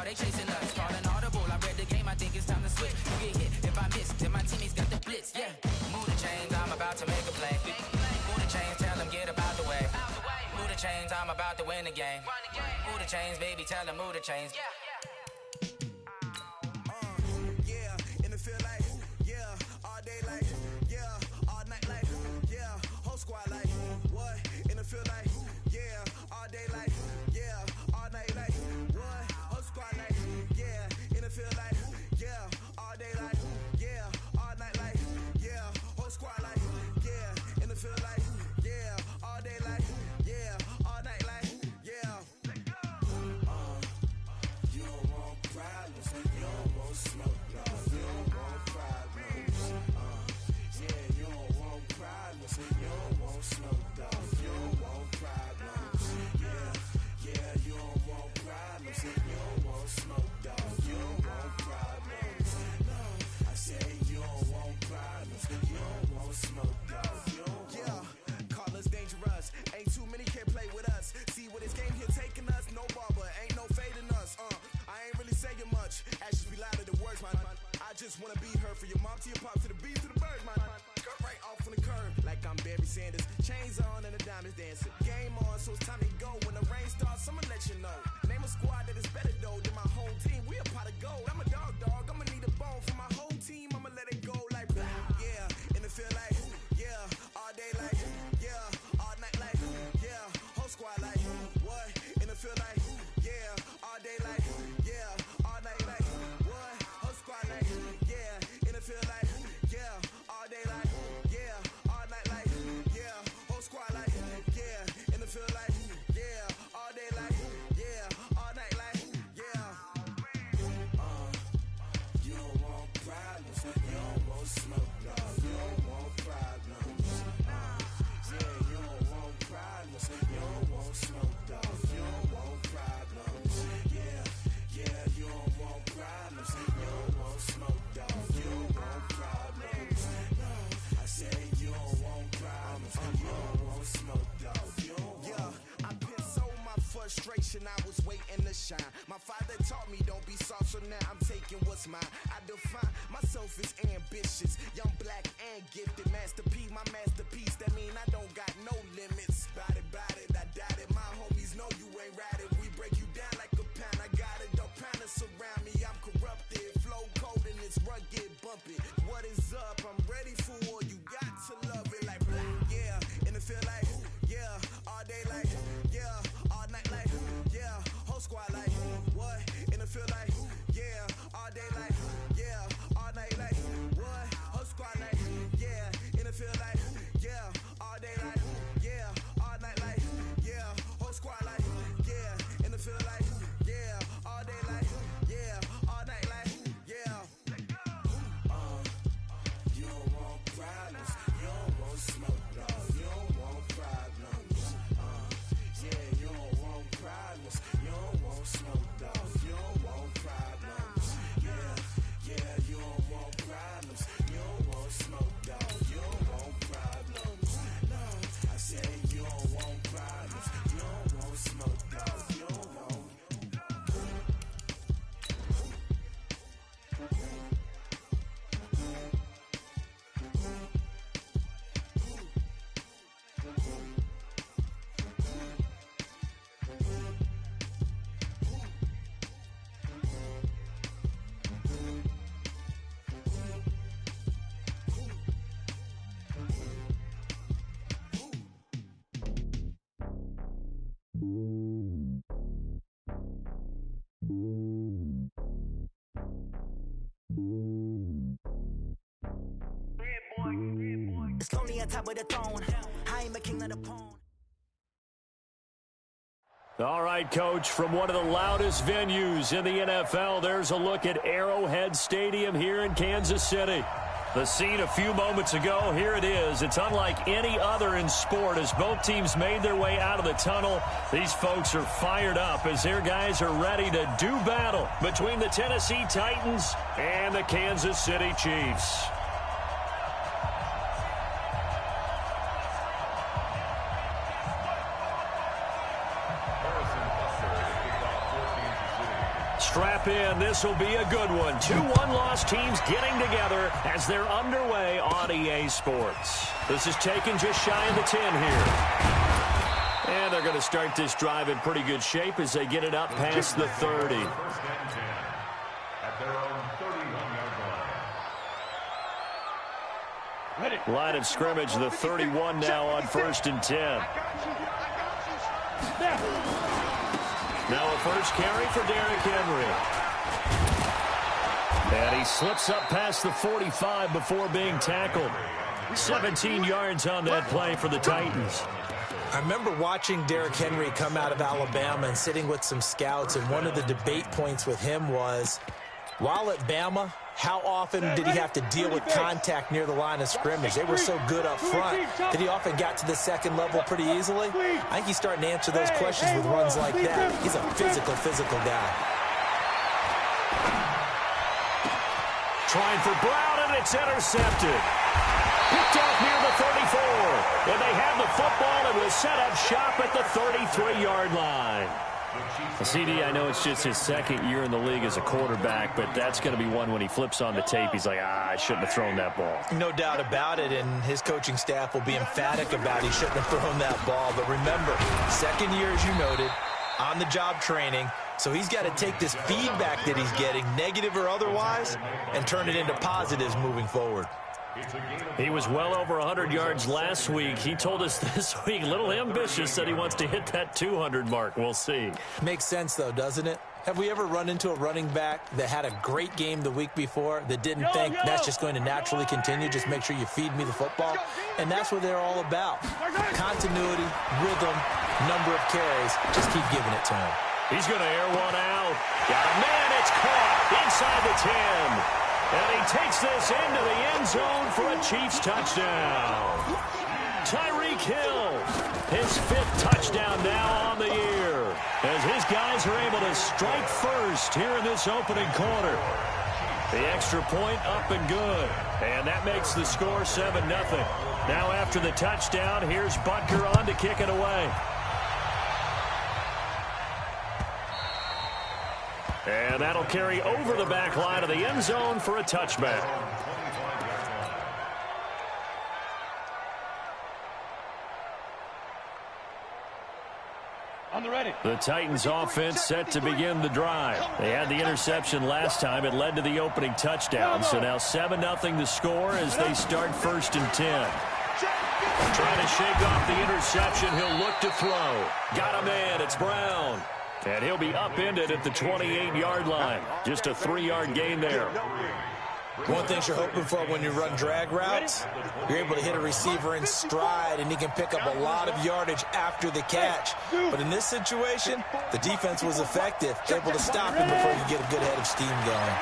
they chasing us. Calling audible, I read the game, I think it's time to switch. You get hit if I miss, then my teammates got the blitz, yeah. Move the chains, I'm about to make a play. Move the chains, tell them get about the way. Move the chains, I'm about to win the game. Move the chains, baby, tell them move the chains. Yeah, in the field like, yeah, all day like, yeah, all night like, yeah, whole squad like, what? In the field like, yeah, all day like, yeah, all night like, what? Whole squad like, yeah, in the field like, yeah, all day like, yeah, all night like, yeah, whole squad like, yeah, in the field like, yeah, all day like, yeah, all night like, yeah. You don't want problems, you don't want smoke, dog. You don't want problems. Yeah, you don't want problems, you don't want smoke, dog. You don't want problems. Yeah, you don't want problems, you don't want smoke, dog. You don't want problems. No, I say you don't want problems, you don't want smoke, dog. You don't want. Yeah, call us dangerous. Ain't too many can play with us. See what this game here taking us. No barber, ain't no fading us. I ain't really saying much. Actions be louder than words, man. I just wanna be heard from your mom to your pop to the beat to the birds, man. Skirt right off on the curb, like I'm Barry Sanders. Chains on and the diamonds dancing. Game on, so it's time to go. When the rain starts, I'ma let you know. Name a squad that is better though than my home team. We a pot of gold. I'm a dog. I'ma need a bone for my whole team. I'ma let it go like, yeah. In the field like, yeah. All day like, yeah. All night like, yeah. Whole squad like, what? In the field like, yeah. All day like, yeah. All night like, what? Whole squad like, yeah. In the field like, yeah. All day like, yeah. All night like, yeah. Whole squad like, yeah. In the field like, yeah. All day like, yeah. All night like, yeah. You don't want problems, you don't want smoke, dog. You don't want problems. Yeah, you don't want problems, you don't want smoke, dog. You don't want problems. Yeah, you don't want problems, you don't want smoke, dog. You don't want problems. No, I say you don't want problems, you don't want smoke, dog. You don't want. Yeah, I've been so my frustration, I was waiting to shine. My father taught me don't be soft, so now I'm taking what's mine. I define myself as ambitious, young, black, and gifted. Master P, my masterpiece. That mean I don't got no limits. Bout it, I doubt it. My homies know you ain't ratted. We break you down like a pound. I got it, don't pound to surround me. I'm corrupted, flow cold and it's rugged, bumpy. What is up? I'm ready for war. You got to love it like, yeah. In the field like, yeah. All day like, yeah. All night like, yeah. Whole squad like, what? In the field like, yeah. All day like, yeah. All night like, what? Whole squad like, yeah. In the field like, yeah. All day like, yeah. All night like, yeah. Whole squad like, yeah. In the field like, yeah. All day like, yeah. All night like, yeah. You don't want problems, you don't want smoke, dog. You don't want problems. Yeah, you don't want problems, you don't want smoke, dog. You don't want problems. Yeah, you don't want problems, you don't want smoke, dog. You don't want problems. No, I say you don't want problems, you don't want smoke, dog. You don't want. It's lonely on top of the throne. I am a king of the pawn. All right, Coach, from one of the loudest venues in the NFL, there's a look at Arrowhead Stadium here in Kansas City. The scene a few moments ago, here it is. It's unlike any other in sport as both teams made their way out of the tunnel. These folks are fired up as their guys are ready to do battle between the Tennessee Titans and the Kansas City Chiefs. strap in. This will be a good one. 2 one-loss teams getting together as they're underway on EA Sports. This is taken just shy of the 10 here. And they're going to start this drive in pretty good shape as they get it up past the 30. Line of scrimmage, the 31 now on 1st and 10. Now a first carry for Derrick Henry. And he slips up past the 45 before being tackled. 17 yards on that play for the Titans. I remember watching Derrick Henry come out of Alabama and sitting with some scouts, and one of the debate points with him was, while at Bama, how often did he have to deal with contact near the line of scrimmage? They were so good up front that he often got to the second level pretty easily. I think he's starting to answer those questions with runs like that. He's a physical guy. Trying for Brown, and it's intercepted. Picked off near the 34. And they have the football and will set up shop at the 33-yard line. CD, I know it's just his second year in the league as a quarterback, but that's going to be one when he flips on the tape. He's like, I shouldn't have thrown that ball. No doubt about it, and his coaching staff will be emphatic about he shouldn't have thrown that ball. But remember, second year, as you noted, on-the-job training, so he's got to take this feedback that he's getting, negative or otherwise, and turn it into positives moving forward. He was well over 100 yards last week. He told us this week, a little ambitious, that he wants to hit that 200 mark. We'll see. Makes sense, though, doesn't it? Have we ever run into a running back that had a great game the week before that didn't think that's just going to naturally continue? Just make sure you feed me the football. And that's what they're all about. Continuity, rhythm, number of carries. Just keep giving it to him. He's going to air one out. Got a man. It's caught inside the 10. And he takes this into the end zone for a Chiefs touchdown. Tyreek Hill, his 5th touchdown now on the year, as his guys are able to strike first here in this opening quarter. The extra point up and good, and that makes the score 7-0. Now after the touchdown, here's Butker on to kick it away. And that'll carry over the back line of the end zone for a touchback. On the ready. The Titans offense set to begin the drive. They had the interception last time. It led to the opening touchdown. So now 7-0 the score as they start 1st and 10. Trying to shake off the interception. He'll look to throw. Got a man. It's Brown. And he'll be upended at the 28-yard line. Just a 3-yard gain there. One thing you're hoping for when you run drag routes, you're able to hit a receiver in stride, and he can pick up a lot of yardage after the catch. But in this situation, the defense was effective, able to stop him before you get a good head of steam going.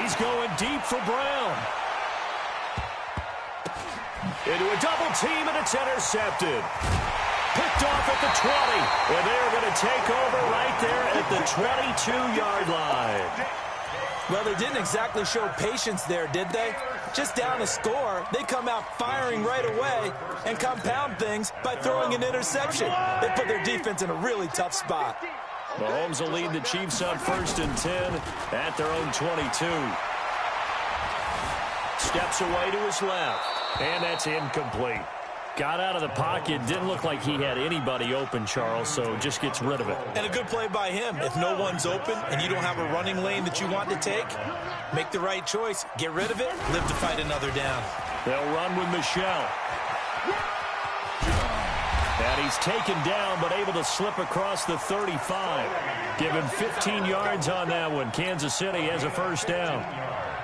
He's going deep for Brown. Into a double team, and it's intercepted. Picked off at the 20, and they're going to take over right there at the 22-yard line. Well, they didn't exactly show patience there, did they? Just down a score, they come out firing right away and compound things by throwing an interception. They put their defense in a really tough spot. Mahomes will lead the Chiefs on 1st and 10 at their own 22. Steps away to his left, and that's incomplete. Got out of the pocket, didn't look like he had anybody open, Charles, so just gets rid of it. And a good play by him. If no one's open and you don't have a running lane that you want to take, make the right choice. Get rid of it, live to fight another down. They'll run with Michelle. And he's taken down, but able to slip across the 35. Give him 15 yards on that one. Kansas City has a first down.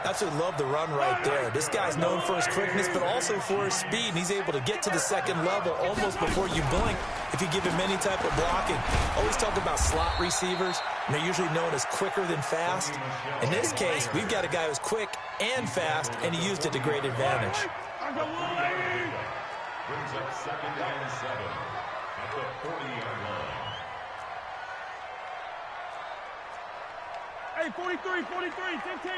That's what love the run right there. This guy's known for his quickness, but also for his speed. And he's able to get to the second level almost before you blink if you give him any type of blocking. Always talk about slot receivers, and they're usually known as quicker than fast. In this case, we've got a guy who's quick and fast, and he used it to great advantage. Brings up 2nd and 7 at the 40-yard line. Hey, 43, 15.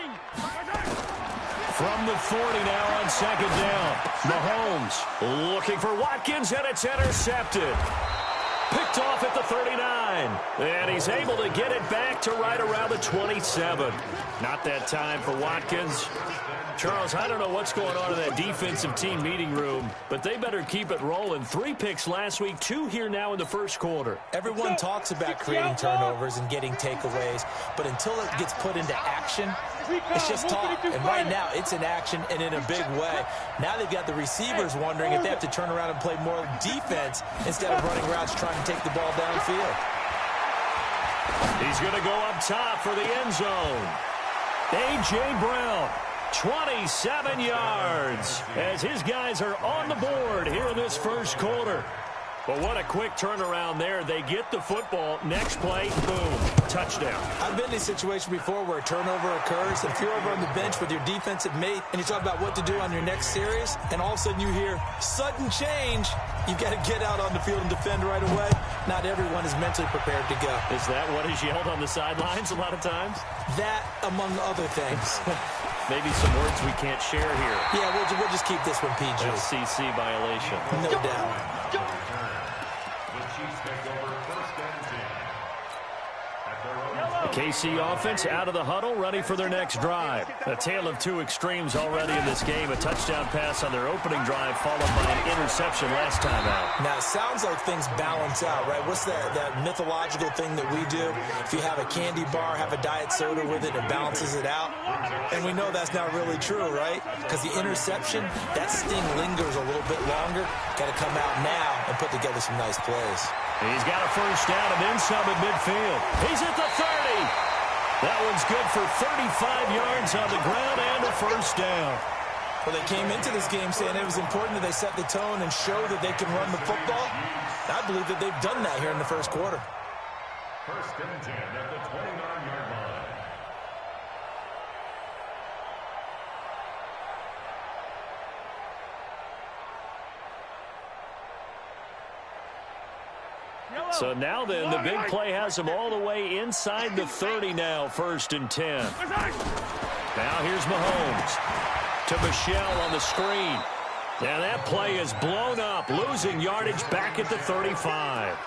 From the 40 now on 2nd down. Mahomes looking for Watkins, and it's intercepted. Picked off at the 39. And he's able to get it back to right around the 27. Not that time for Watkins. Charles, I don't know what's going on in that defensive team meeting room, but they better keep it rolling. 3 picks last week, 2 here now in the first quarter. Everyone talks about creating turnovers and getting takeaways, but until it gets put into action, it's just talk. And right now, it's in action and in a big way. Now they've got the receivers wondering if they have to turn around and play more defense instead of running routes trying to take the ball downfield. He's going to go up top for the end zone. A.J. Brown, 27 yards, as his guys are on the board here in this first quarter. But what a quick turnaround there. They get the football. Next play, boom, touchdown. I've been in a situation before where a turnover occurs. If you're over on the bench with your defensive mate and you talk about what to do on your next series, and all of a sudden you hear sudden change, you've got to get out on the field and defend right away. Not everyone is mentally prepared to go. Is that what is yelled on the sidelines a lot of times? That, among other things. Maybe some words we can't share here. Yeah, we'll just keep this one PG. FCC violation. No doubt. The KC offense out of the huddle, ready for their next drive. A tale of two extremes already in this game. A touchdown pass on their opening drive, followed by an interception last time out. Now, it sounds like things balance out, right? What's that mythological thing that we do? If you have a candy bar, have a diet soda with it, it balances it out. And we know that's not really true, right? Because the interception, that sting lingers a little bit longer. Got to come out now and put together some nice plays. He's got a first down and then some at midfield. He's at the 30. That one's good for 35 yards on the ground and a first down. Well, they came into this game saying it was important that they set the tone and show that they can run the football. I believe that they've done that here in the first quarter. First and 10 at the 29-yard line. So now then, the big play has them all the way inside the 30 now, first and 10. Now here's Mahomes to Michelle on the screen. Now that play is blown up, losing yardage back at the 35.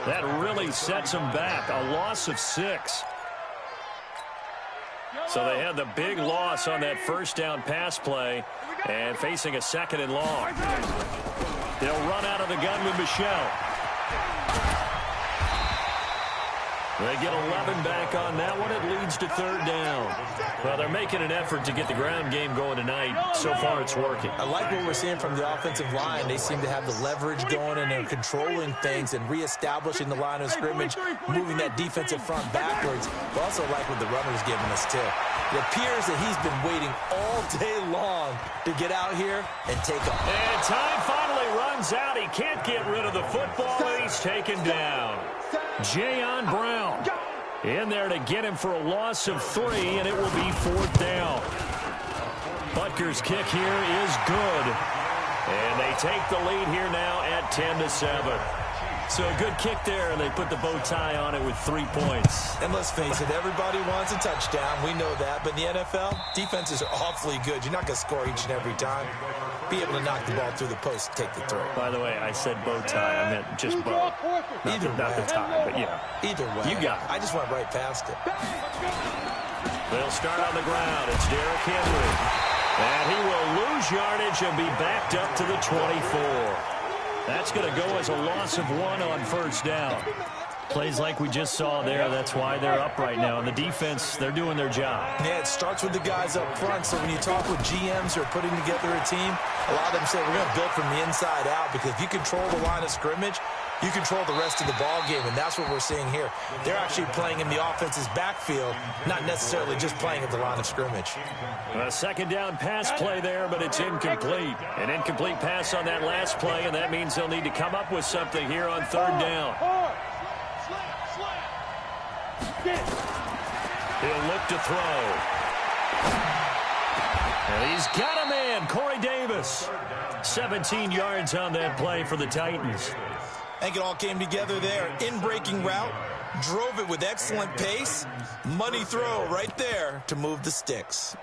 That really sets them back, a loss of 6. So they had the big loss on that first down pass play and facing a second and long. They'll run out of the gun with Michelle. They get 11 back on that one. It leads to third down. Well, they're making an effort to get the ground game going tonight. So far, it's working. I like what we're seeing from the offensive line. They seem to have the leverage going, and they're controlling things and reestablishing the line of scrimmage, moving that defensive front backwards. But also like what the runner's giving us, too. It appears that he's been waiting all day long to get out here and take off. And time finally runs out. He can't get rid of the football, and he's taken down. Jayon Brown in there to get him for a loss of 3, and it will be fourth down. Butker's kick here is good, and they take the lead here now at 10-7. So a good kick there, and they put the bow tie on it with 3 points. And let's face it, everybody wants a touchdown. We know that. But in the NFL, defenses are awfully good. You're not going to score each and every time. Be able to knock the ball through the post and take the throw. By the way, I said bow tie. I meant just bow. Not the tie, but yeah. Either way. You got it. I just went right past it. They'll start on the ground. It's Derrick Henry. And he will lose yardage and be backed up to the 24. That's going to go as a loss of 1 on first down. Plays like we just saw there. That's why they're up right now. And the defense, they're doing their job. Yeah, it starts with the guys up front. So when you talk with GMs who are putting together a team, a lot of them say we're going to build from the inside out, because if you control the line of scrimmage, you control the rest of the ball game, and that's what we're seeing here. They're actually playing in the offense's backfield, not necessarily just playing at the line of scrimmage. A second down pass play there, but it's incomplete. An incomplete pass on that last play, and that means they'll need to come up with something here on third down. He'll look to throw. And he's got a man, Corey Davis. 17 yards on that play for the Titans. I think it all came together there. In-breaking route, drove it with excellent pace. Money throw right there to move the sticks.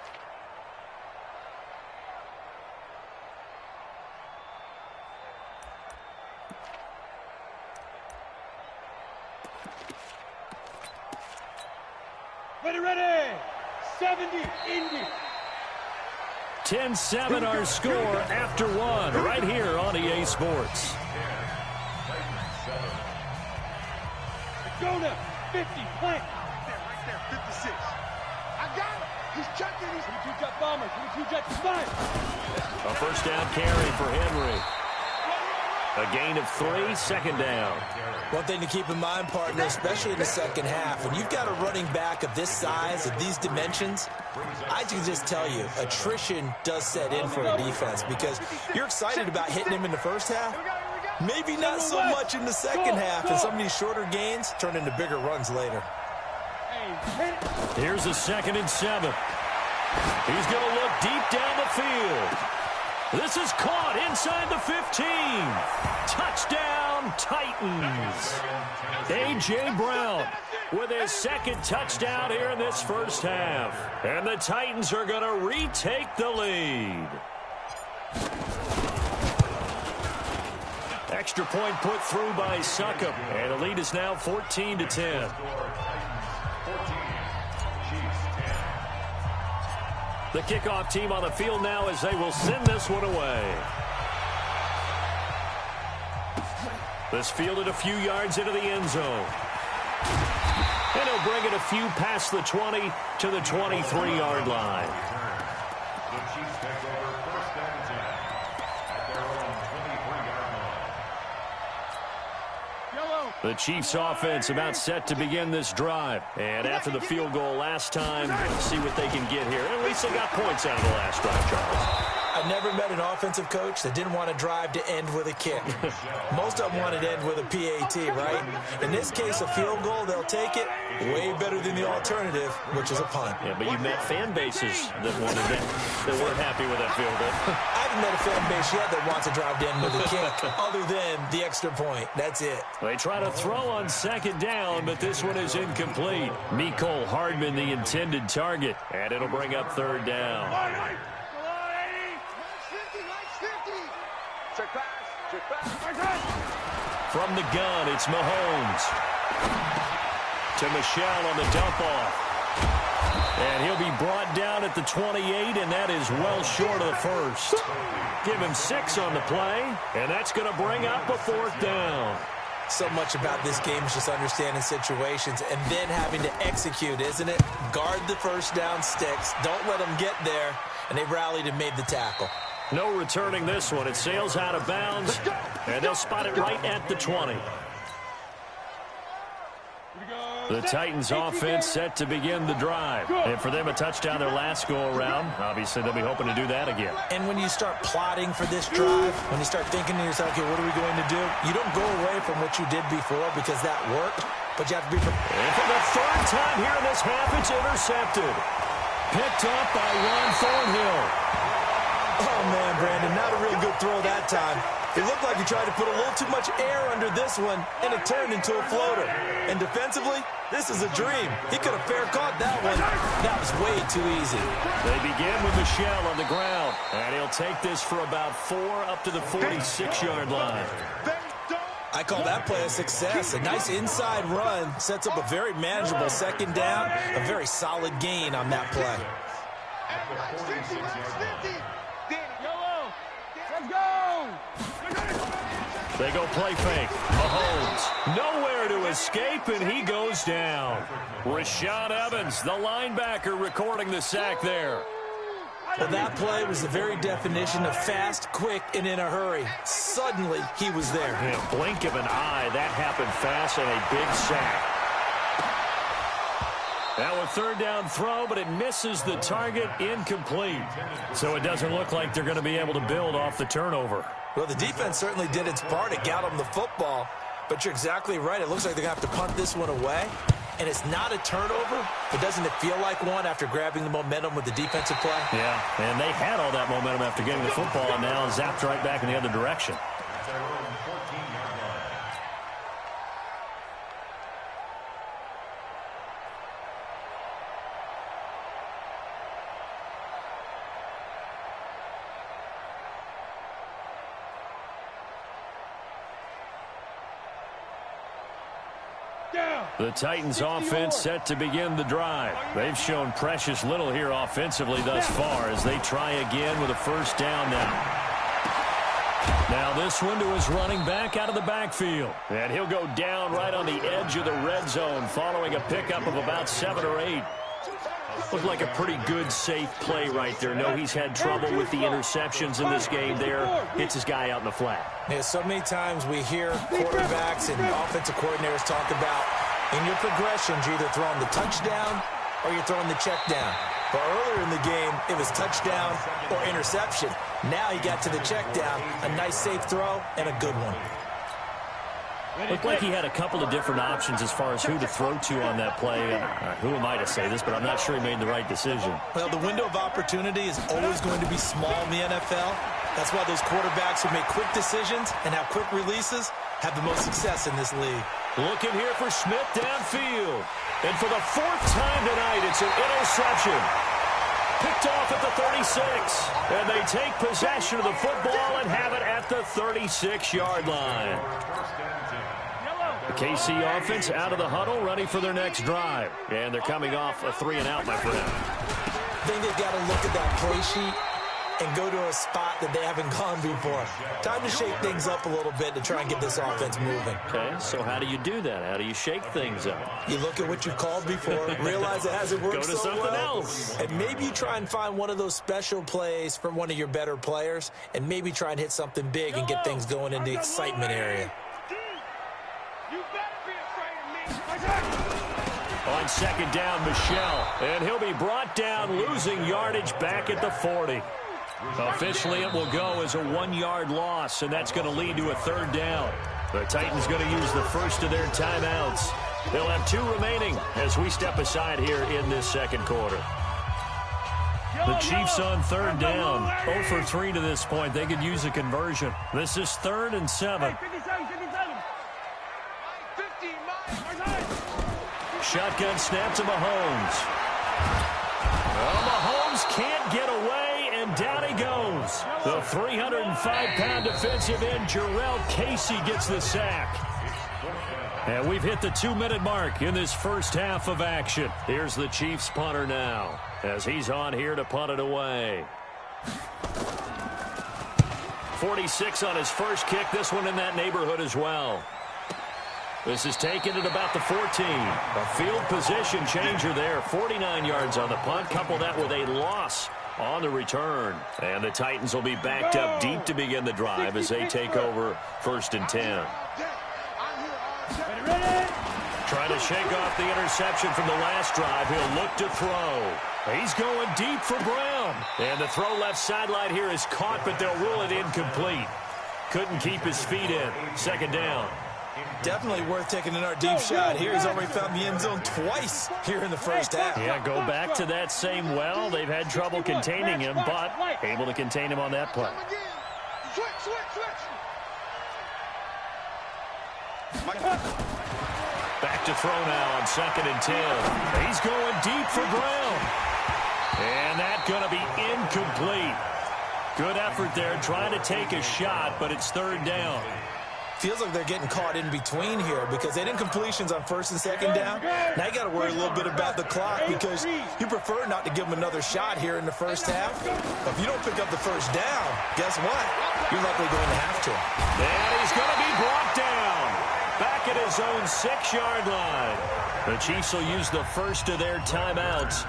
ready. 70, Indy. 10-7 our score after one right here on EA Sports. Go now. 50, plant. Right there, 56. I got it. He's checking. He's 22 jet bomber. 22 jet smile. A first down carry for Henry. A gain of 3, second down. One thing to keep in mind, partner, especially in the second half, when you've got a running back of this size, of these dimensions, I can just tell you, attrition does set in for a defense because you're excited about hitting him in the first half. Maybe not so much in the second half, and some of these shorter gains turn into bigger runs later. Here's a 2nd and 7. He's going to look deep down the field. This is caught inside the 15. Touchdown, Titans. A.J. Brown with his 2nd touchdown here in this first half. And the Titans are going to retake the lead. Extra point put through by Succop. And the lead is now 14-10. The kickoff team on the field now as they will send this one away. This fielded a few yards into the end zone. And he'll bring it a few past the 20 to the 23-yard line. The Chiefs take over 1st and 10 at their own 23-yard line. The Chiefs offense about set to begin this drive. And after the field goal last time, see what they can get here. At least they got points out of the last drive, Charles. I've never met an offensive coach that didn't want to drive to end with a kick. Most of them want it to end with a PAT, right? In this case, a field goal, they'll take it. Way better than the alternative, which is a punt. Yeah, but you met fan bases that wanted that, that weren't happy with that field goal. I haven't met a fan base yet that wants to drive to end with a kick, other than the extra point. That's it. They try to throw on 2nd down, but this one is incomplete. Mecole Hardman, the intended target, and it'll bring up 3rd down. From the gun, it's Mahomes. To Michel on the dump-off. And he'll be brought down at the 28, and that is well short of the first. Give him 6 on the play, and that's going to bring up a 4th down. So much about this game is just understanding situations and then having to execute, isn't it? Guard the first down sticks. Don't let them get there. And they rallied and made the tackle. No returning this one. It sails out of bounds, and they'll spot it right at the 20. The Titans offense set to begin the drive. And for them, a touchdown their last go-around. Obviously, they'll be hoping to do that again. And when you start plotting for this drive, when you start thinking to yourself, okay, what are we going to do? You don't go away from what you did before because that worked, but you have to be prepared. And for the 3rd time here in this half, it's intercepted. Picked up by Ron Thornhill. Oh, man, Brandon, not a real good throw that time. It looked like he tried to put a little too much air under this one, and it turned into a floater. And defensively, this is a dream. He could have fair caught that one. That was way too easy. They begin with Michel on the ground, and he'll take this for about 4 up to the 46-yard line. I call that play a success. A nice inside run sets up a very manageable 2nd down, a very solid gain on that play. They go play fake. Mahomes nowhere to escape, and he goes down. Rashad Evans, the linebacker, recording the sack there. Well, that play was the very definition of fast, quick, and in a hurry. Suddenly, he was there. In a blink of an eye, that happened fast, and a big sack. Now a 3rd down throw, but it misses the target, incomplete. So it doesn't look like they're going to be able to build off the turnover. Well, the defense certainly did its part. It got them the football. But you're exactly right. It looks like they're going to have to punt this one away. And it's not a turnover, but doesn't it feel like one after grabbing the momentum with the defensive play? Yeah, and they had all that momentum after getting the football, and now zapped right back in the other direction. The Titans offense set to begin the drive. They've shown precious little here offensively thus far as they try again with a first down now. Now this one to his running back out of the backfield. And he'll go down right on the edge of the red zone following a pickup of about 7 or 8. Looked like a pretty good, safe play right there. No, he's had trouble with the interceptions in this game there. Hits his guy out in the flat. Yeah, so many times we hear quarterbacks and offensive coordinators talk about in your progressions, you're either throwing the touchdown or you're throwing the check down. But earlier in the game, it was touchdown or interception. Now he got to the check down, a nice safe throw, and a good one. Looked like he had a couple of different options as far as who to throw to on that play. Who am I to say this, but I'm not sure he made the right decision. Well, the window of opportunity is always going to be small in the NFL. That's why those quarterbacks who make quick decisions and have quick releases have the most success in this league. Looking here for Smith downfield. And for the 4th time tonight, it's an interception. Picked off at the 36. And they take possession of the football and have it at the 36-yard line. The KC offense out of the huddle, ready for their next drive. And they're coming off a 3-and-out, my friend. I think they've got to look at that play sheet and go to a spot that they haven't gone before. Time to shake things up a little bit to try and get this offense moving. Okay, so how do you do that? How do you shake things up? You look at what you've called before, realize it hasn't worked so well. Go to something else. And maybe you try and find one of those special plays from one of your better players, and maybe try and hit something big and get things going in the excitement area. On second down, Michelle. And he'll be brought down, losing yardage back at the 40. Officially, it will go as a 1-yard loss, and that's going to lead to a 3rd down. The Titans going to use the first of their timeouts. They'll have 2 remaining as we step aside here in this second quarter. The Chiefs on 3rd down. 0 for 3 to this point. They could use a conversion. This is 3rd and 7. Shotgun snap to Mahomes. Well, Mahomes can't get away, and down he goes. The 305-pound defensive end, Jarrell Casey, gets the sack. And we've hit the 2-minute mark in this first half of action. Here's the Chiefs punter now, as he's on here to punt it away. 46 on his first kick. This one in that neighborhood as well. This is taken at about the 14. A field position changer there. 49 yards on the punt. Couple that with a loss on the return. And the Titans will be backed up deep to begin the drive as they take over 1st and 10. Trying to shake off the interception from the last drive. He'll look to throw. He's going deep for Brown. And the throw left sideline here is caught, but they'll rule it incomplete. Couldn't keep his feet in. 2nd down. Definitely worth taking another deep shot here. He's already found the end zone twice here in the first half. Yeah, go back to that same well. They've had trouble containing him, but able to contain him on that play. Back to throw now on 2nd and 10. He's going deep for Brown. And that's going to be incomplete. Good effort there trying to take a shot, but it's 3rd down. Feels like they're getting caught in between here because they didn't completions on 1st and 2nd down. Now you got to worry a little bit about the clock because you prefer not to give them another shot here in the first half. But if you don't pick up the first down, guess what? You're likely going to have to. And he's going to be brought down back at his own 6-yard line. The Chiefs will use the first of their timeouts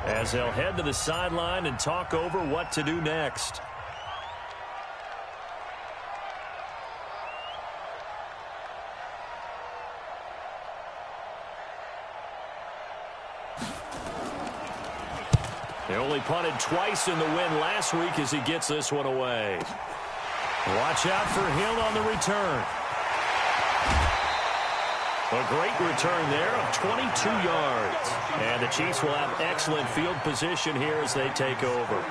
as they'll head to the sideline and talk over what to do next. They only punted twice in the win last week as he gets this one away. Watch out for Hill on the return. A great return there of 22 yards. And the Chiefs will have excellent field position here as they take over.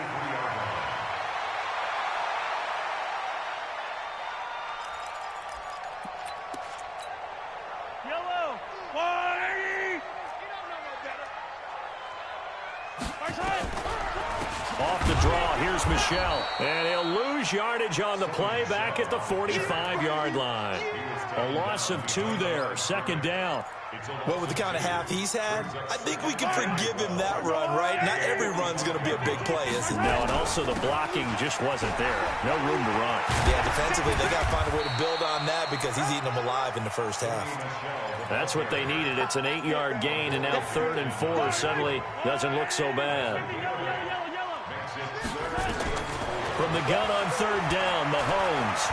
Off off the draw. Here's Michel. And he'll lose yardage on the play back at the 45-yard line. A loss of 2 there. Second down. Well, with the kind of half he's had, I think we can forgive him that run, right? Not every run's going to be a big play, is it? No, and also the blocking just wasn't there. No room to run. Yeah, defensively, they got to find a way to build on that because he's eating them alive in the first half. That's what they needed. It's an 8-yard gain, and now 3rd and 4 suddenly doesn't look so bad. From the gun on 3rd down, Mahomes.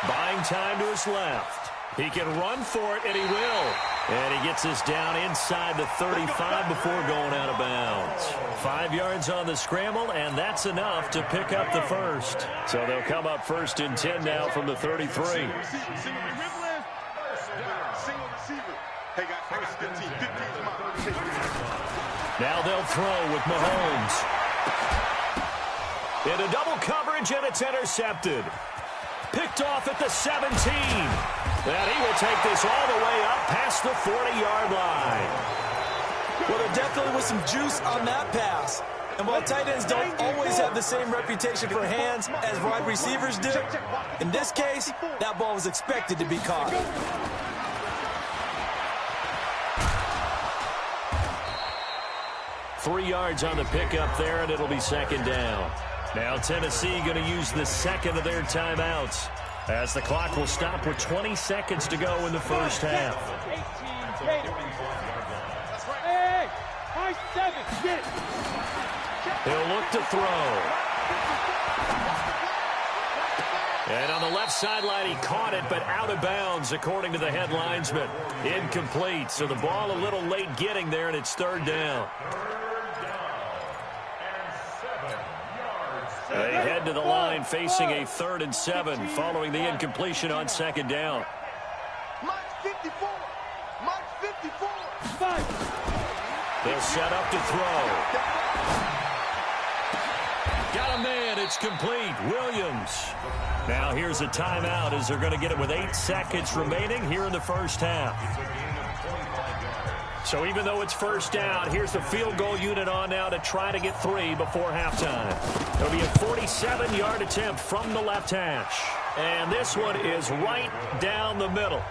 Buying time to his left. He can run for it, and he will. And he gets us down inside the 35 before going out of bounds. 5 yards on the scramble, and that's enough to pick up the first. So they'll come up 1st and 10 now from the 33. Now they'll throw with Mahomes. Into double coverage, and it's intercepted. Picked off at the 17. And he will take this all the way up past the 40-yard line. Well, there definitely was some juice on that pass. And while tight ends don't always have the same reputation for hands as wide receivers do, in this case, that ball was expected to be caught. Three yards on the pickup there, and it'll be second down. Now Tennessee going to use the second of their timeouts, as the clock will stop with 20 seconds to go in the first half. Hey, high 7, get it. He'll look to throw. And on the left sideline, he caught it, but out of bounds, according to the head linesman. Incomplete, so the ball a little late getting there, and it's third down. They head to the line facing a 3rd and 7 following the incompletion on second down. March 54. March 54. They'll set up to throw. Got a man. It's complete. Williams. Now here's a timeout as they're going to get it with 8 seconds remaining here in the first half. So even though it's first down, here's the field goal unit on now to try to get 3 before halftime. It'll be a 47-yard attempt from the left hash. And this one is right down the middle.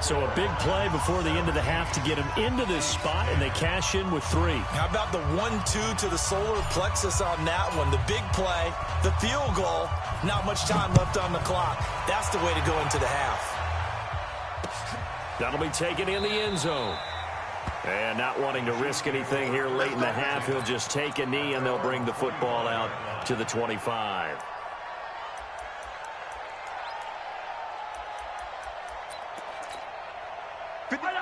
So a big play before the end of the half to get him into this spot, and they cash in with 3. How about the 1-2 to the solar plexus on that one? The big play, the field goal, not much time left on the clock. That's the way to go into the half. That'll be taken in the end zone. And not wanting to risk anything here late in the half, he'll just take a knee, and they'll bring the football out to the 25.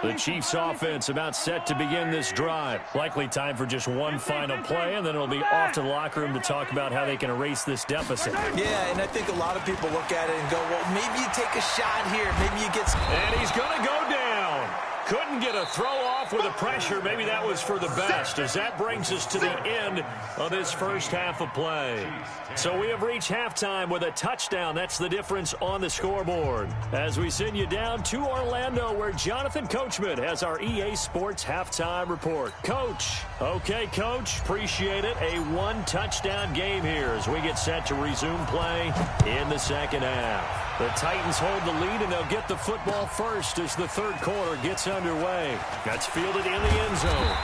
The Chiefs offense about set to begin this drive. Likely time for just one final play, and then it'll be off to the locker room to talk about how they can erase this deficit. Yeah, and I think a lot of people look at it and go, well, maybe you take a shot here. Maybe you get some... And he's going to go down. Couldn't get a throw off with the pressure. Maybe that was for the best, as that brings us to the end of this first half of play. So we have reached halftime with a touchdown. That's the difference on the scoreboard. As we send you down to Orlando, where Jonathan Coachman has our EA Sports halftime report. Coach. Okay, Coach. Appreciate it. A 1-touchdown game here as we get set to resume play in the second half. The Titans hold the lead, and they'll get the football first as the third quarter gets underway. That's fielded in the end zone.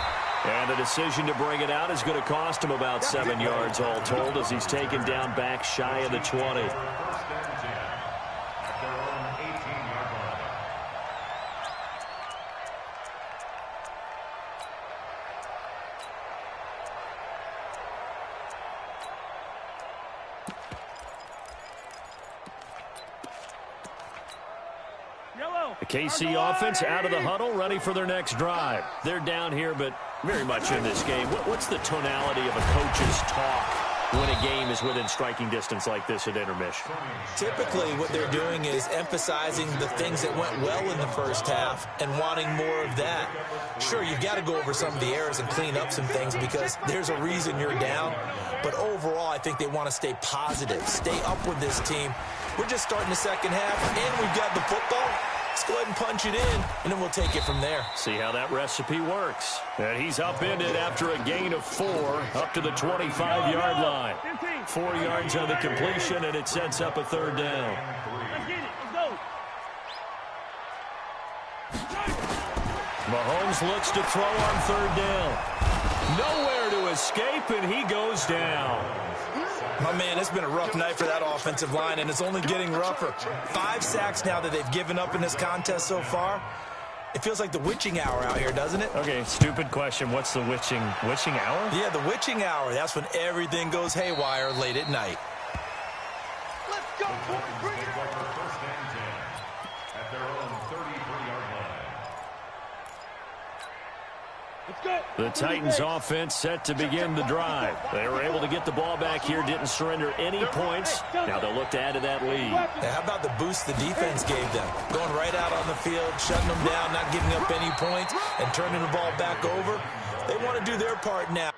And the decision to bring it out is going to cost him about 7 yards all told, as he's taken down back shy of the 20. The KC offense out of the huddle, ready for their next drive. They're down here, but very much in this game. What's the tonality of a coach's talk when a game is within striking distance like this at intermission? Typically, what they're doing is emphasizing the things that went well in the first half and wanting more of that. Sure, you've got to go over some of the errors and clean up some things because there's a reason you're down. But overall, I think they want to stay positive, stay up with this team. We're just starting the second half, and we've got the football. Let's Go ahead and punch it in, and then we'll take it from there. See how that recipe works. And he's upended after a gain of 4 up to the 25-yard line. 4 yards on the completion, and it sets up a third down. Let's get it. Let's go. Mahomes looks to throw on third down. Nowhere to escape, and he goes down. My man, it's been a rough night for that offensive line, and it's only getting rougher. 5 sacks now that they've given up in this contest so far. It feels like the witching hour out here, doesn't it? Okay, stupid question. What's the witching hour? Yeah, the witching hour. That's when everything goes haywire late at night. Let's go, boys. Bring it on. First and 10 at their own 33-yard line. Let's go. The Titans offense set to begin the drive. They were able to get the ball back here, didn't surrender any points. Now they'll look to add to that lead. Now, how about the boost the defense gave them? Going right out on the field, shutting them down, not giving up any points, and turning the ball back over. They want to do their part now.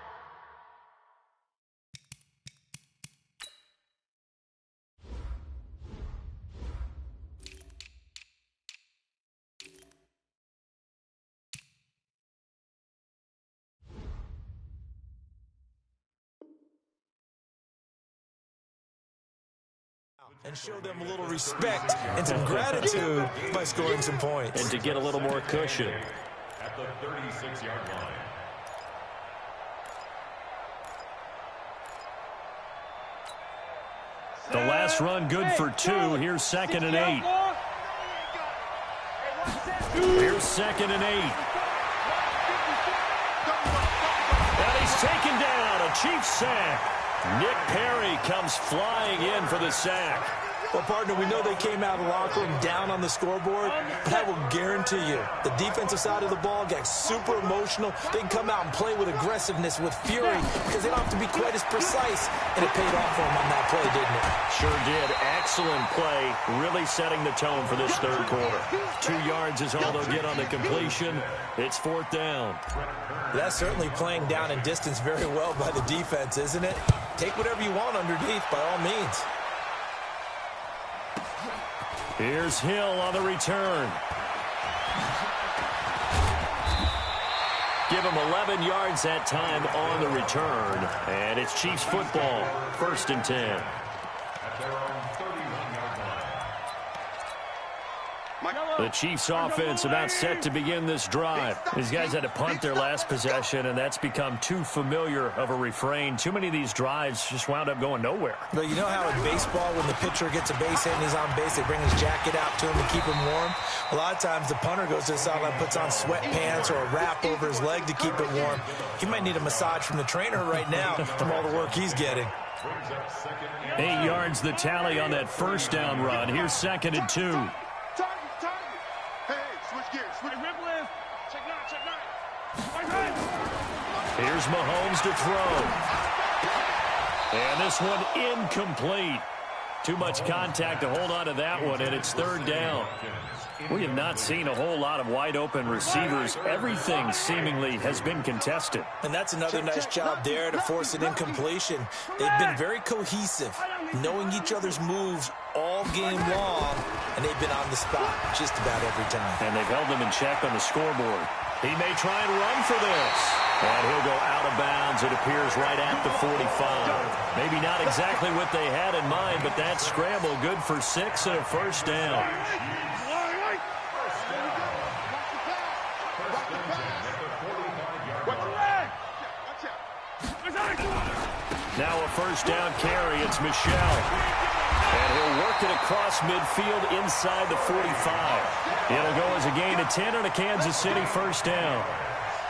And show them a little respect and some gratitude by scoring some points. And to get a little more cushion. At the 36-yard line. The last run good for 2. Here's 2nd and 8. Here's 2nd and 8. And he's taken down. A Chiefs sack. Nick Perry comes flying in for the sack. Well, partner, we know they came out of the locker room down on the scoreboard, but I will guarantee you the defensive side of the ball got super emotional. They can come out and play with aggressiveness, with fury, because they don't have to be quite as precise, and it paid off for them on that play, didn't it? Sure did. Excellent play, really setting the tone for this third quarter. 2 yards is all they'll get on the completion. It's 4th down. That's certainly playing down in distance very well by the defense, isn't it? Take whatever you want underneath, by all means. Here's Hill on the return. Give him 11 yards that time on the return. And it's Chiefs football, 1st and 10. At their own 31-yard line. The Chiefs offense about set to begin this drive. These guys had to punt their last possession, and that's become too familiar of a refrain. Too many of these drives just wound up going nowhere. But you know how in baseball, when the pitcher gets a base hit and he's on base, they bring his jacket out to him to keep him warm? A lot of times the punter goes to the sideline, puts on sweatpants or a wrap over his leg to keep it warm. He might need a massage from the trainer right now from all the work he's getting. 8 yards the tally on that first down run. Here's 2nd and 2. Here's Mahomes to throw. And this one incomplete. Too much contact to hold on to that one, and it's 3rd down. We have not seen a whole lot of wide-open receivers. Everything seemingly has been contested. And that's another nice job there to force an incompletion. They've been very cohesive, knowing each other's moves all game long, and they've been on the spot just about every time. And they've held them in check on the scoreboard. He may try and run for this. And he'll go out of bounds, it appears, right at the 45. Maybe not exactly what they had in mind, but that scramble good for 6 and a first down. Now a first down carry. It's Michel. And he'll work it across midfield inside the 45. It'll go as a gain of 10 on a Kansas City first down.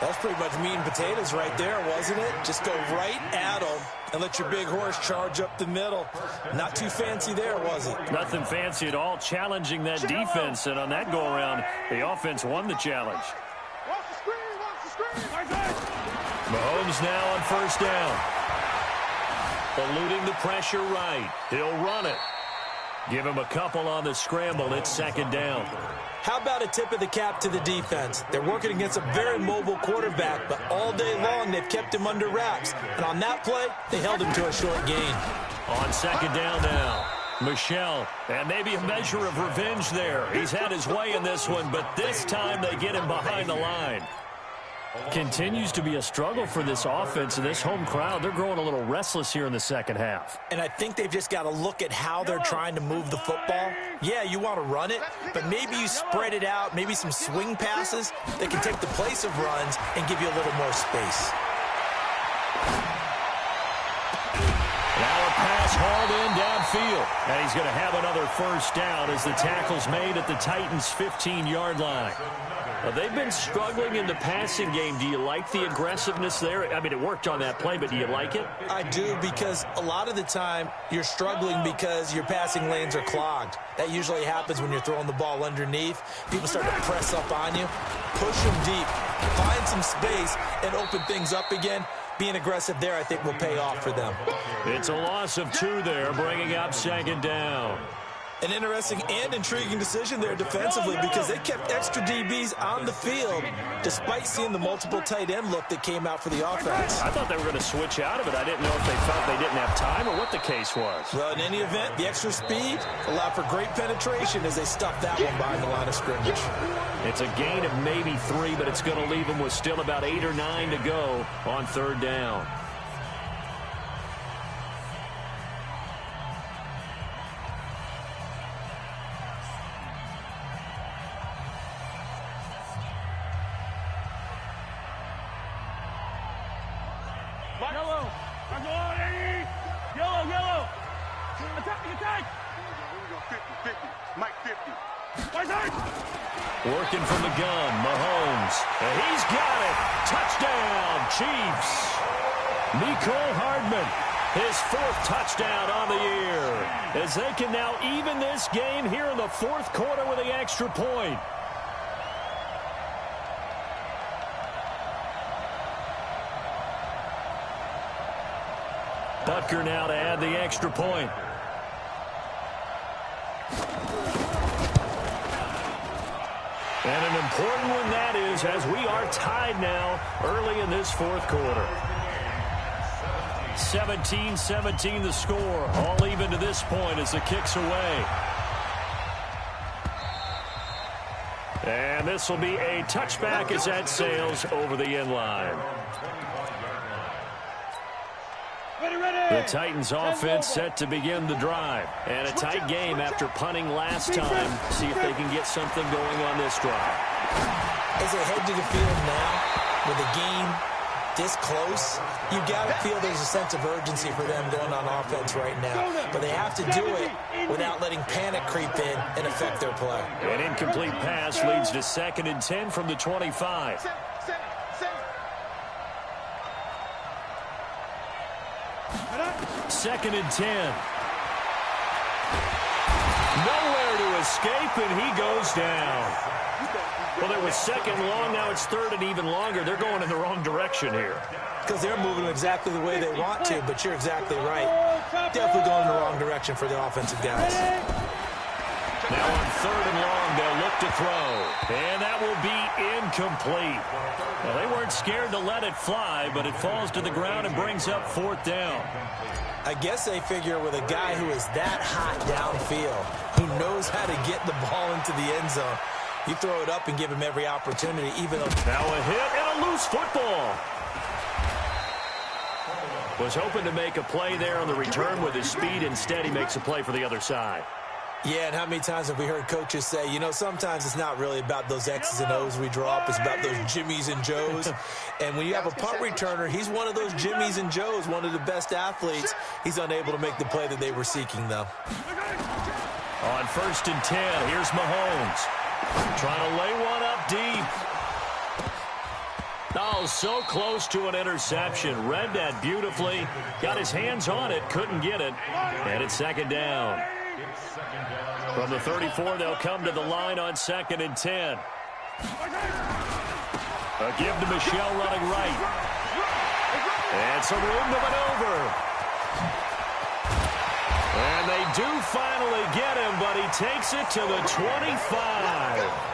That's pretty much meat and potatoes right there, wasn't it? Just go right at them and let your big horse charge up the middle. Not too fancy there, was it? Nothing fancy at all, challenging that defense. And on that go-around, the offense won the challenge. Mahomes now on first down. Eluding the pressure right. He'll run it. Give him a couple on the scramble. It's 2nd down. How about a tip of the cap to the defense? They're working against a very mobile quarterback, but all day long they've kept him under wraps. And on that play, they held him to a short gain. On 2nd down now. Michel, and maybe a measure of revenge there. He's had his way in this one, but this time they get him behind the line. Continues to be a struggle for this offense and this home crowd. They're growing a little restless here in the second half. And I think they've just got to look at how they're trying to move the football. Yeah, you want to run it, but maybe you spread it out, maybe some swing passes that can take the place of runs and give you a little more space. Now a pass hauled in downfield. And he's going to have another first down as the tackle's made at the Titans' 15-yard line. They've been struggling in the passing game. Do you like the aggressiveness there? I mean, it worked on that play, but do you like it? I do, because a lot of the time you're struggling because your passing lanes are clogged. That usually happens when you're throwing the ball underneath. People start to press up on you. Push them deep. Find some space and open things up again. Being aggressive there, I think, will pay off for them. It's a loss of 2 there, bringing up second down. An interesting and intriguing decision there defensively, because they kept extra DBs on the field despite seeing the multiple tight end look that came out for the offense. I thought they were going to switch out of it. I didn't know if they felt they didn't have time or what the case was. Well, in any event, the extra speed allowed for great penetration as they stuffed that one behind the line of scrimmage. It's a gain of maybe 3, but it's going to leave them with still about 8 or 9 to go on third down. Yellow. Yellow, yellow. Attack, attack. 50, Mike 50. Working from the gun, Mahomes. And he's got it. Touchdown, Chiefs. Mecole Hardman, his 4th touchdown on the year, as they can now even this game here in the 4th quarter with the extra point. Butker now to add the extra point. And an important one that is, as we are tied now early in this 4th quarter. 17-17 the score, all even to this point as the kick's away. And this will be a touchback as that sails over the end line. The Titans offense set to begin the drive. And a tight game after punting last time. See if they can get something going on this drive. As they head to the field now, with the game this close, you've got to feel there's a sense of urgency for them going on offense right now. But they have to do it without letting panic creep in and affect their play. An incomplete pass leads to 2nd and 10 from the 25. Second and 10. Nowhere to escape, and he goes down. Well, there was 2nd long. Now it's 3rd and even longer. They're going in the wrong direction here. Because they're moving exactly the way they want to, but you're exactly right. Definitely going in the wrong direction for the offensive guys. Now on 3rd and long, they'll look to throw. And that will be incomplete. Well, they weren't scared to let it fly, but it falls to the ground and brings up 4th down. I guess they figure with a guy who is that hot downfield, who knows how to get the ball into the end zone, you throw it up and give him every opportunity, even though... Now a hit and a loose football. Was hoping to make a play there on the return with his speed. Instead, he makes a play for the other side. Yeah, and how many times have we heard coaches say, you know, sometimes it's not really about those X's and O's we draw up. It's about those Jimmies and Joes. And when you have a punt returner, he's one of those Jimmies and Joes, one of the best athletes. He's unable to make the play that they were seeking, though. On 1st and 10, here's Mahomes. Trying to lay one up deep. Oh, so close to an interception. Read that beautifully. Got his hands on it, couldn't get it. And it's 2nd down. From the 34, they'll come to the line on 2nd and 10. A give to Michel running right. And some room to maneuver. And they do finally get him, but he takes it to the 25.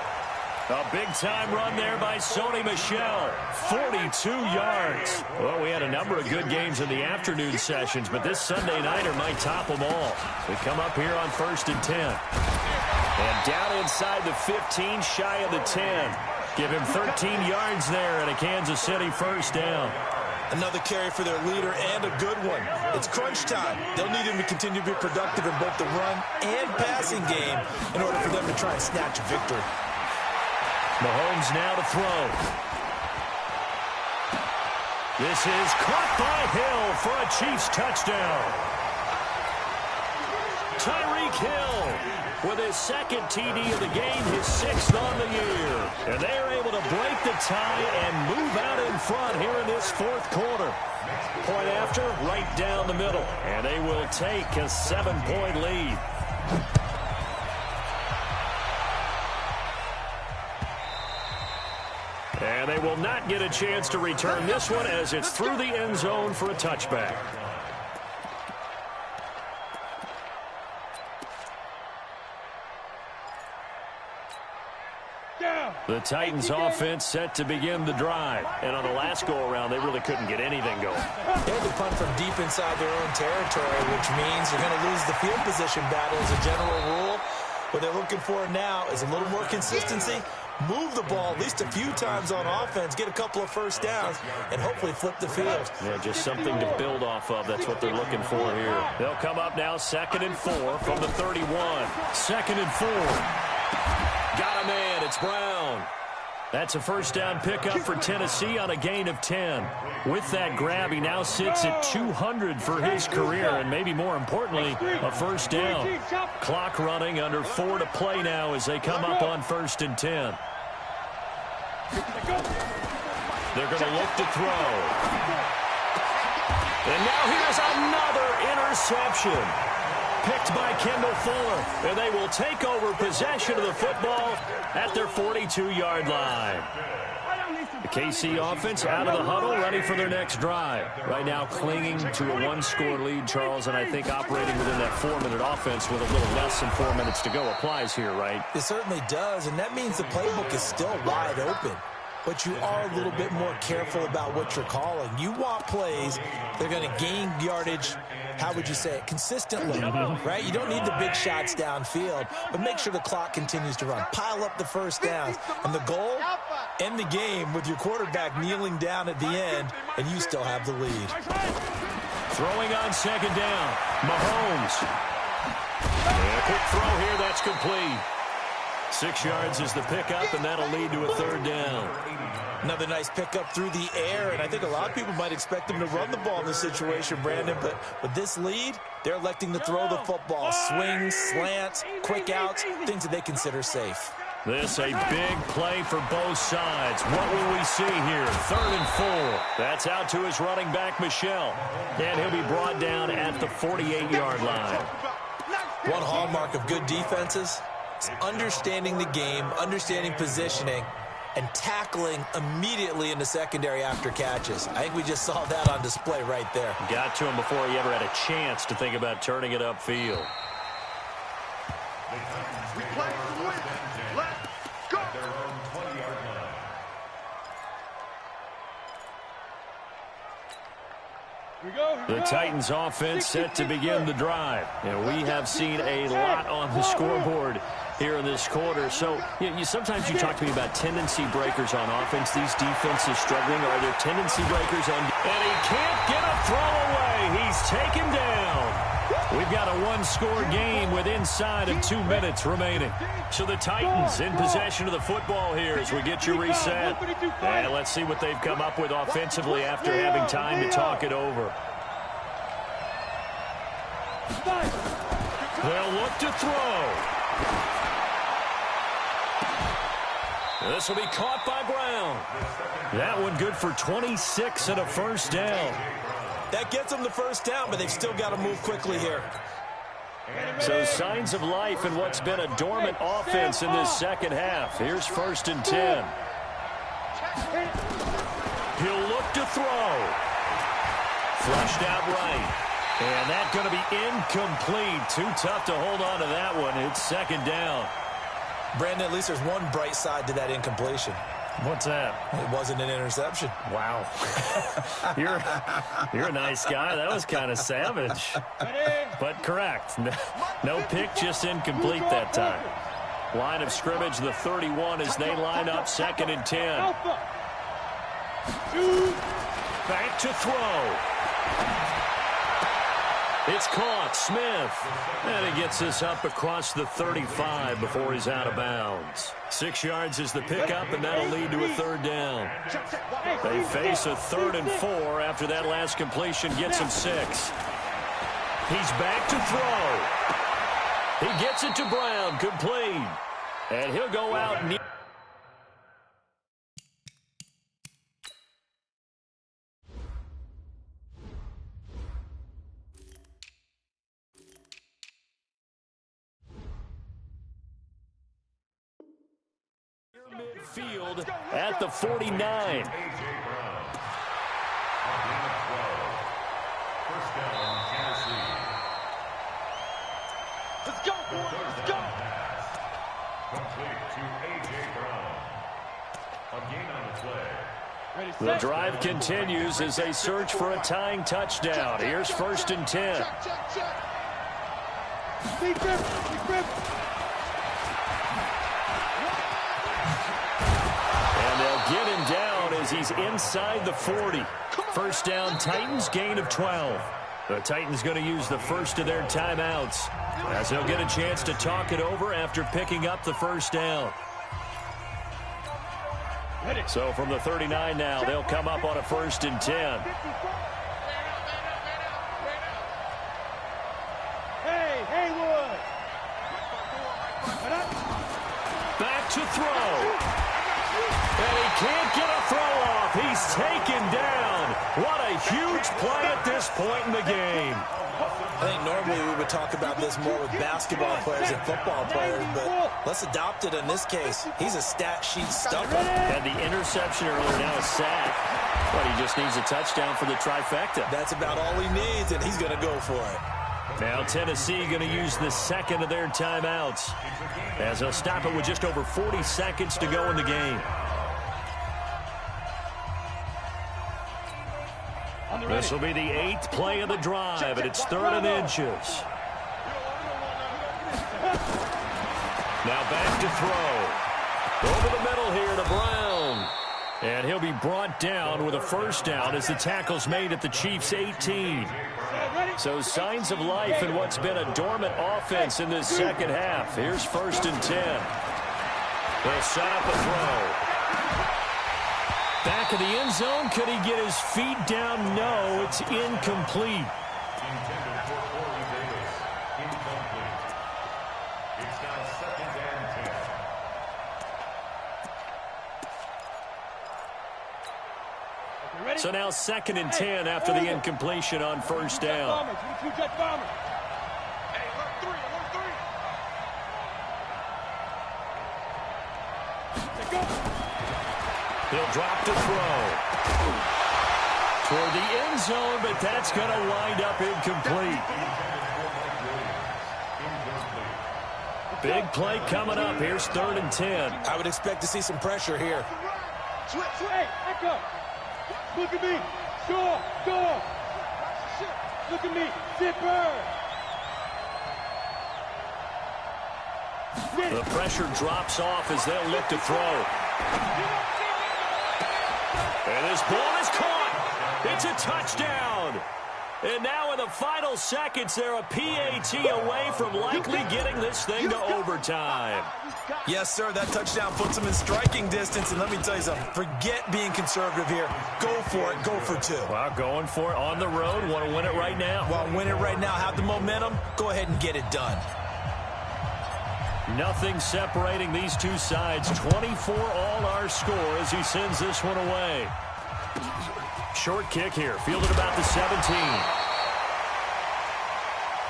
A big-time run there by Sony Michel. 42 yards. Well, we had a number of good games in the afternoon sessions, but this Sunday nighter might top them all. We come up here on 1st and 10. And down inside the 15, shy of the 10. Give him 13 yards there and a Kansas City first down. Another carry for their leader and a good one. It's crunch time. They'll need him to continue to be productive in both the run and passing game in order for them to try and snatch a victory. Mahomes now to throw. This is caught by Hill for a Chiefs touchdown. Tyreek Hill with his second TD of the game, his 6th on the year. And they're able to break the tie and move out in front here in this 4th quarter. Point after, right down the middle. And they will take a 7-point lead. And they will not get a chance to return this one as it's through the end zone for a touchback. The Titans offense set to begin the drive. And on the last go-around, they really couldn't get anything going. They had to punt from deep inside their own territory, which means they're going to lose the field position battle as a general rule. What they're looking for now is a little more consistency. Move the ball at least a few times on offense, get a couple of first downs, and hopefully flip the field. Yeah, just something to build off of. That's what they're looking for here. They'll come up now 2nd and 4 from the 31. 2nd and 4. Got a man. It's Brown. That's a first down pickup for Tennessee on a gain of 10. With that grab, he now sits at 200 for his career, and maybe more importantly, a first down. Clock running, under 4 to play now as they come up on 1st and 10. They're going to look to throw. And now here's another interception. Picked by Kendall Fuller, and they will take over possession of the football at their 42-yard line. The KC offense out of the huddle, ready for their next drive. Right now clinging to a 1-score lead, Charles, and I think operating within that 4-minute offense with a little less than 4 minutes to go applies here, right? It certainly does, and that means the playbook is still wide open. But you are a little bit more careful about what you're calling. You want plays, they're going to gain yardage, how would you say it, consistently, right? You don't need the big shots downfield, but make sure the clock continues to run. Pile up the first downs. And the goal, end the game with your quarterback kneeling down at the end, and you still have the lead. Throwing on 2nd down, Mahomes. And a quick throw here, that's complete. 6 yards is the pickup, and that'll lead to a 3rd down. Another nice pickup through the air, and I think a lot of people might expect them to run the ball in this situation, Brandon, but with this lead, they're electing to throw the football. Swings, slants, quick outs, things that they consider safe. This a big play for both sides. What will we see here? 3rd and 4. That's out to his running back, Michel. And he'll be brought down at the 48-yard line. One hallmark of good defenses is understanding the game, understanding positioning, and tackling immediately in the secondary after catches. I think we just saw that on display right there. Got to him before he ever had a chance to think about turning it upfield. We play to win. Let's go. The Titans offense set to begin the drive. And we have seen a lot on the scoreboard here in this quarter. So sometimes you talk to me about tendency breakers on offense. These defenses struggling. Are there tendency breakers on? And he can't get a throw away. He's taken down. We've got a 1-score game with inside of 2 minutes remaining. So the Titans in possession of the football here as we get you reset. And let's see what they've come up with offensively after having time to talk it over. They'll look to throw. This will be caught by Brown. That one good for 26 and a first down. That gets them the first down, but they've still got to move quickly here. So signs of life in what's been a dormant offense in this second half. Here's 1st and 10. He'll look to throw. Flushed out right. And that's going to be incomplete. Too tough to hold on to that one. It's 2nd down. Brandon, at least there's one bright side to that incompletion. What's that? It wasn't an interception. Wow. You're a nice guy. That was kind of savage. But correct. No pick, just incomplete that time. Line of scrimmage, the 31 as they line up 2nd and 10. Back to throw. It's caught. Smith. And he gets this up across the 35 before he's out of bounds. 6 yards is the pickup, and that'll lead to a 3rd down. They face a 3rd and 4 after that last completion gets him 6. He's back to throw. He gets it to Brown, complete. And he'll go out near. Midfield at the 49. A.J. Brown. A gain of 12. First down, Tennessee. Let's go, boys. Let's go. Complete to A.J. Brown. A gain on the play. Ready, The set. drive continues as they search for a tying touchdown. Here's 1st and 10. Big grip. Big grip. And they'll get him down as he's inside the 40. First down, Titans, gain of 12. The Titans going to use the first of their timeouts as they'll get a chance to talk it over after picking up the first down. So from the 39 now, they'll come up on a 1st and 10. Hey, Haywood. Back to throw. And he can't get a throw off. He's taken down. What a huge play at this point in the game. I think normally we would talk about this more with basketball players and football players, but let's adopt it in this case. He's a stat sheet stuffer. And the interception earlier, now a sack. But he just needs a touchdown for the trifecta. That's about all he needs, and he's going to go for it. Now Tennessee going to use the second of their timeouts as they'll stop it with just over 40 seconds to go in the game. This will be the 8th play of the drive, and it's 3rd and inches. Now back to throw. Over the middle here to Brown. And he'll be brought down with a 1st down as the tackle's made at the Chiefs' 18. So signs of life in what's been a dormant offense in this second half. Here's 1st and 10. They'll set up a throw. Back of the end zone. Could he get his feet down? No, it's incomplete. Intended for Corey Davis. Incomplete. It's now 2nd and 10. So now 2nd and 10 after the incompletion on 1st down. He'll drop to throw. Toward the end zone, but that's going to wind up incomplete. Big play coming up. Here's 3rd and 10. I would expect to see some pressure here. Hey, echo. Look at me. Score. Score. Look at me. Zipper. The pressure drops off as they'll look to throw. And this ball is caught. It's a touchdown. And now in the final seconds, they're a PAT away from likely getting this thing to overtime. Yes, sir, that touchdown puts them in striking distance. And let me tell you something, forget being conservative here. Go for it, go for 2. Well, going for it on the road. Want to win it right now. Well, win it right now, have the momentum, go ahead and get it done. Nothing separating these two sides. 24 all our score as he sends this one away. Short kick here, fielded about the 17.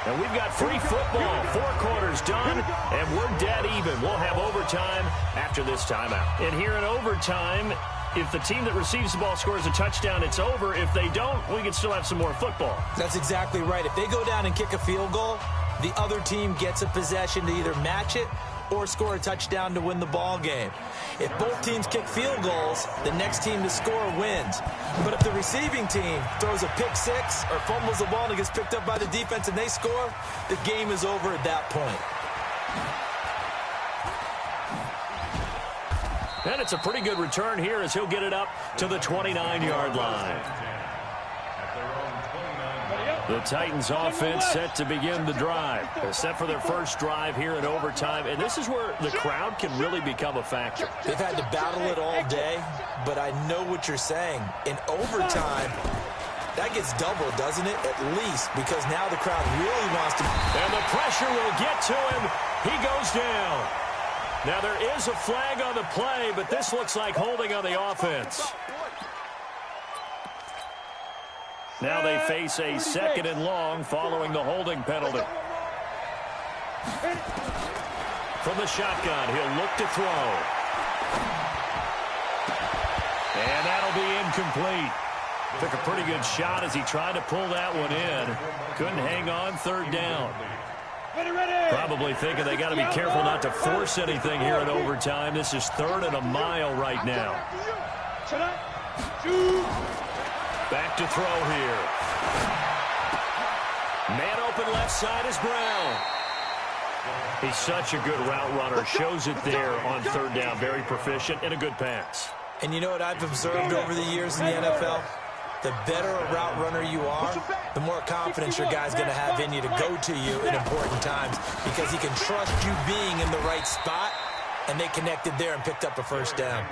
And we've got free football. 4 quarters done, and we're dead even. We'll have overtime after this timeout. And here in overtime, if the team that receives the ball scores a touchdown, it's over. If they don't, we can still have some more football. That's exactly right. If they go down and kick a field goal, the other team gets a possession to either match it or score a touchdown to win the ball game. If both teams kick field goals, the next team to score wins. But if the receiving team throws a pick six or fumbles the ball and it gets picked up by the defense and they score, the game is over at that point. And it's a pretty good return here as he'll get it up to the 29-yard line. The Titans offense set to begin the drive. They're set for their first drive here in overtime, and this is where the crowd can really become a factor. They've had to battle it all day, but I know what you're saying. In overtime, that gets doubled, doesn't it? At least, because now the crowd really wants to. And the pressure will get to him. He goes down. Now there is a flag on the play, but this looks like holding on the offense. Now they face a second and long following the holding penalty. From the shotgun, he'll look to throw. And that'll be incomplete. Took a pretty good shot as he tried to pull that one in. Couldn't hang on, third down. Probably thinking they got to be careful not to force anything here in overtime. This is 3rd and a mile right now. Back to throw here. Man open left side is Brown. He's such a good route runner. Shows it there on 3rd down. Very proficient and a good pass. And you know what I've observed over the years in the NFL? The better a route runner you are, the more confidence your guy's going to have in you to go to you in important times because he can trust you being in the right spot, and they connected there and picked up a first down.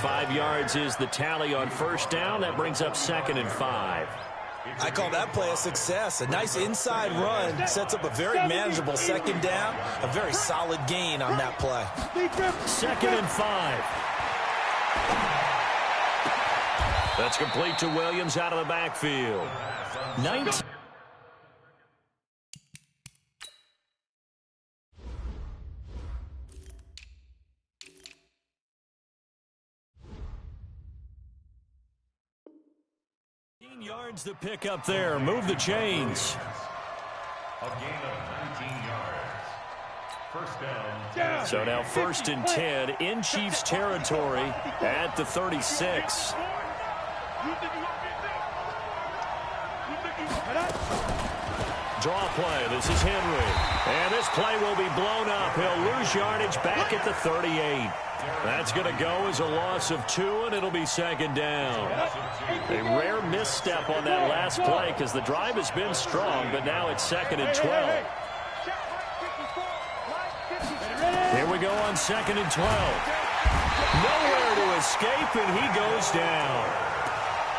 5 yards is the tally on first down. That brings up 2nd and 5. I call that play a success. A nice inside run sets up a very manageable second down, a very solid gain on that play. 2nd and 5. That's complete to Williams out of the backfield. 19. Yards to pick up there. Move the chains. A gain of 19 yards. First down. So now 1st and 10 in Chiefs territory at the 36. Draw play. This is Henry. And this play will be blown up. He'll lose yardage back at the 38. That's going to go as a loss of 2, and it'll be 2nd down. A rare misstep on that last play because the drive has been strong, but now it's 2nd and 12. Here we go on 2nd and 12. Nowhere to escape, and he goes down.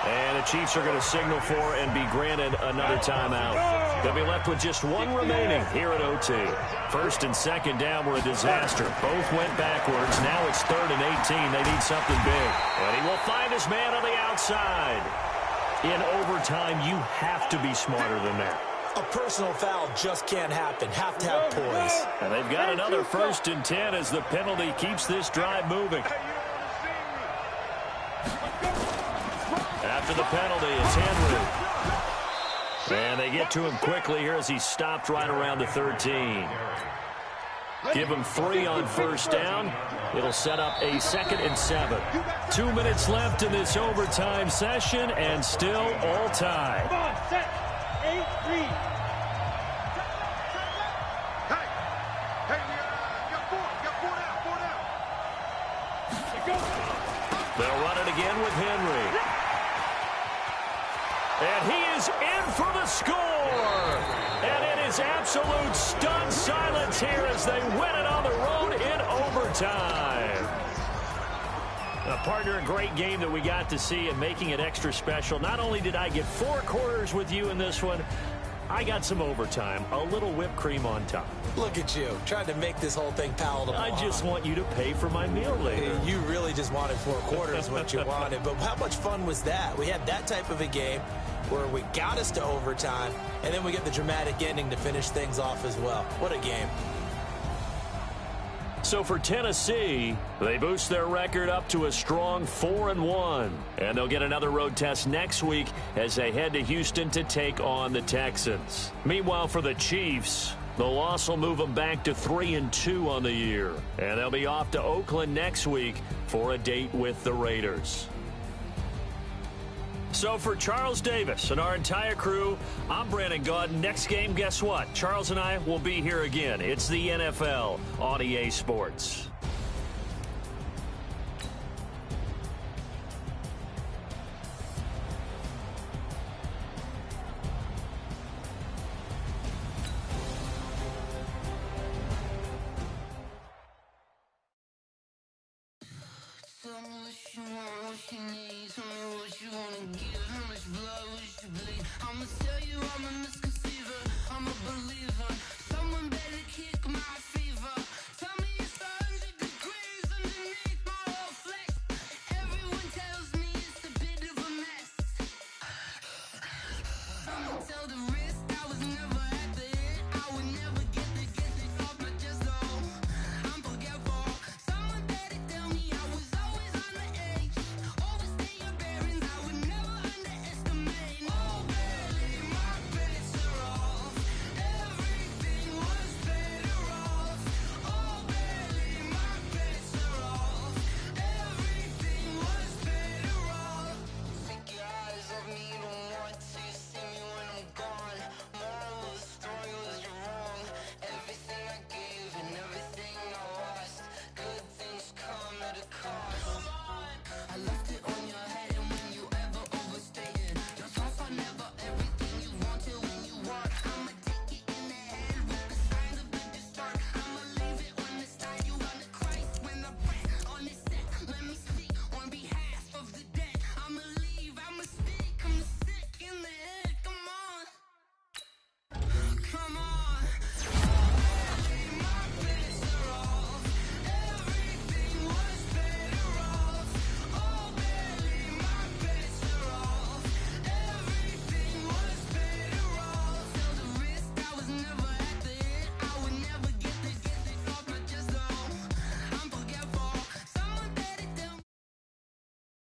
And the Chiefs are going to signal for and be granted another timeout. They'll be left with just 1 remaining here at OT. 1st and 2nd down were a disaster. Both went backwards. Now it's 3rd and 18. They need something big. And he will find his man on the outside. In overtime, you have to be smarter than that. A personal foul just can't happen. Have to have poise. And they've got another 1st and 10 as the penalty keeps this drive moving. After the penalty, it's Henry. And they get to him quickly here as he stopped right around the 13. Give him 3 on first down. It'll set up a 2nd and 7. 2 minutes left in this overtime session, and still all tied. Come on, set. 8-3. Hey, you got 4 down. They'll run it again with Henry. And he is in for the score. And it is absolute stunned silence here as they win it on the road in overtime. Partner, a great game that we got to see and making it extra special. Not only did I get 4 quarters with you in this one, I got some overtime, a little whipped cream on top. Look at you, trying to make this whole thing palatable. I just want you to pay for my meal later. You really just wanted 4 quarters what you wanted. But how much fun was that? We had that type of a game where we got us to overtime, and then we get the dramatic ending to finish things off as well. What a game. So for Tennessee, they boost their record up to a strong 4-1. And they'll get another road test next week as they head to Houston to take on the Texans. Meanwhile, for the Chiefs, The loss will move them back to 3-2 on the year. And they'll be off to Oakland next week for a date with the Raiders. So for Charles Davis and our entire crew, I'm Brandon Gaudin. Next game, guess what? Charles and I will be here again. It's the NFL on EA Sports. Tell me what you want, what you need. Tell me what you wanna give. How much blood would you bleed? I'ma tell you I'm a misconceiver. I'm a believer.